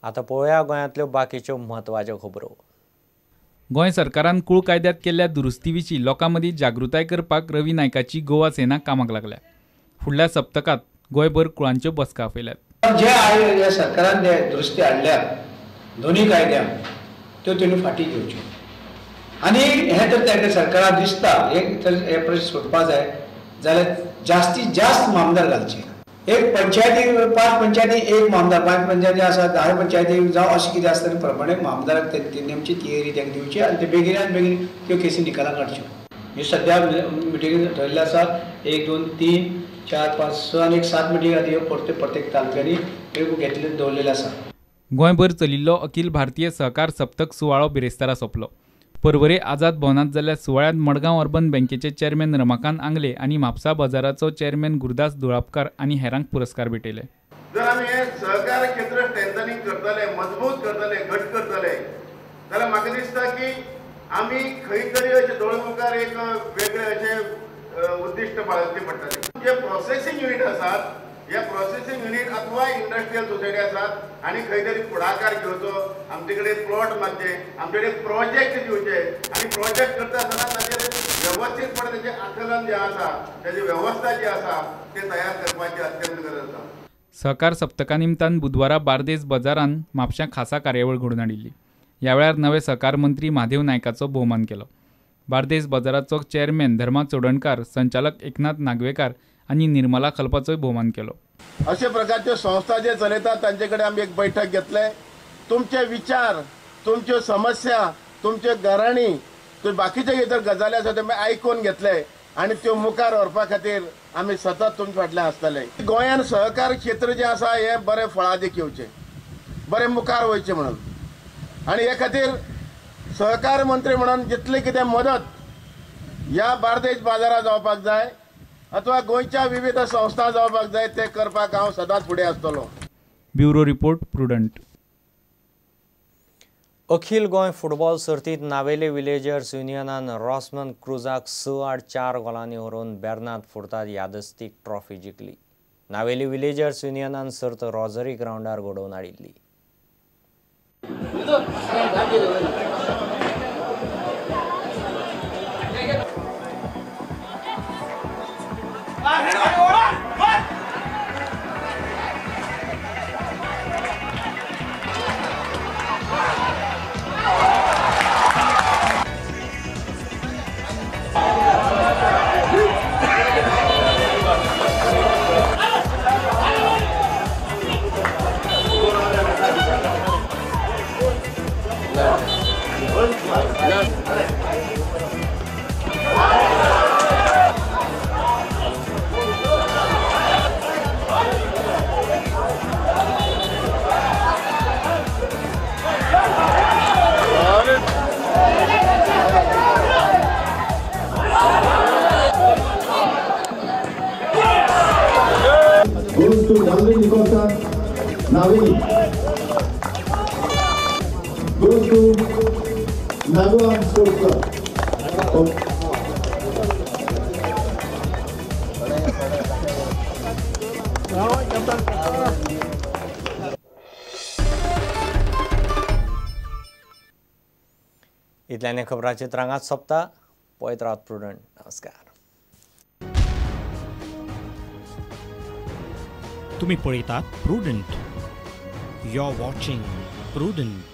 आता पळोवया गोंयांतल्यो बाकीच्यो म्हत्वाच्यो खबरो. गोंय सरकारान कूळ कायद्यात केल्ल्या दुरुस्ती विशीं लोकां मदीं जागृताय करपाक रवी नायकाची गोवा सेना कामाक लागल्या. फुडल्या सप्तकांत गोंयभर कुळांच्यो बसका आपयल्यात. जे सरकारान दुरुस्ती हाडल्या दोन्ही कायद्या त्यो तेणी फाटी घेवच्यो आनी हे तर त्या सरकाराक दिसता एक तर हे प्रश्न सोडपा जाय जाल्यार जास्तीत जास्त मामदार घालचे. एक पंचायती 5 पंचायती एक मामदार 5 पंचायती आसा 10 पंचायती जावं अशें कितें आसता प्रमाणे मामदाराक नेमची थियरी तांकां दिवची आनी ते बेगिनान बेगीन त्यो केसी निकालाक काडच्यो. हे सद्या मिटींग ठरले आसा 1 2 3 4 5 6 आनी 7 मिटींग ह्यो प्रत्येक तालुक्यांनी घेतले दवरलेले आसा. गोंयभर चलिल्लो अखिल भारतीय सहकार सप्तक सुवाळो बिरेस्तारा सोंपलो. परवरे आझाद भवनांत जाल्ल्या सुवाळ्यांत मडगांव अर्बन बँकेचे चेअरमॅन रमाकांत आंगले आनी म्हापसा बाजाराचो चेअरमॅन गुरदास दुळापकार आनी हेरांक पुरस्कार भेटयले. जर आमी हे सहकार क्षेत्र स्ट्रेंथनिंग करतले, मजबूत करतले, घट करतले जाल्यार म्हाका दिसता की आमी खंय तरी अशें दोळ मुखार एक वेगळे अशें उद्दिश्ट बाळगचें पडटलें. जे प्रोसेसिंग युनिट आसात ह्या प्रोसेसिंग युनिट अथवा इंडस्ट्रियल सोसायटी आसात आनी खंय तरी फुडाकार घेवचो, आमचे कडेन प्लॉट मागचे, आमचे कडेन प्रोजेक्ट दिवचे आनी प्रोजेक्ट करता आसतना ताचेर व्यवस्थीतपणे तेजें आकलन जें आसा तेजी वेवस्था जी आसा ते तयार करपाची अत्यंत गरज आसा. सहकार सप्तका निमतान बुधवारा बार्देस बाजारांत म्हापश्यां खासा कार्यावळ घडोवन हाडिल्ली. ह्या वेळार नवे सहकार मंत्री म्हादेव नायकाचो भोवमान केलो. बार्देस बाजाराचो चेअरमॅन धर्मा चोडणकार, संचालक एकनाथ नागवेकार आनी निर्मला खलपाचोय भोवमान केलो. अशा प्रकारच्यो संस्था जे चलयतात तांचे कडेन आमी एक बैठक घेतले. तुमचे विचार, तुमच्यो समस्या, तुमच्यो गराणी, बाकीचे इतर गजाली आसा ते आयकून घेतले आनी त्यो मुखार व्हरपा खातीर आमी सतत तुमचे फाटल्यान आसतले. गोंयांत सहकार क्षेत्र जे आसा हे बरे फळादीक येवचे, बरे मुखार वयचे म्हणून आनी हे खातीर सहकार मंत्री म्हणून जितले कितें मदत ह्या बार्देस बाजारात जावपाक जाय अथवा गोंयच्या विविध संस्था जावपाक जाय ते करपाक हांव सदांच फुडें आसतलो. Bureau report prudent. अखिल गोंय फुटबॉल सर्तीत नावेली विलेजर्स युनियनान रॉसमन क्रुजाक 6-4 गोलांनी हरोवन बेर्नात फुडतात यादस्तीक ट्रॉफी जिखली. नावेली विलेजर्स युनियनान सर्त रॉझरी ग्राउंडार घडोवन हाडिल्ली. Goes to Dalvin Nicosa, Navini. Goes to Nagua Sports Club. इतल्यान खबरांची तरंगात सोंपता. पळयत रावत प्रुडंट. नमस्कार. तुम्ही पळयतात Prudent. You are watching prudent.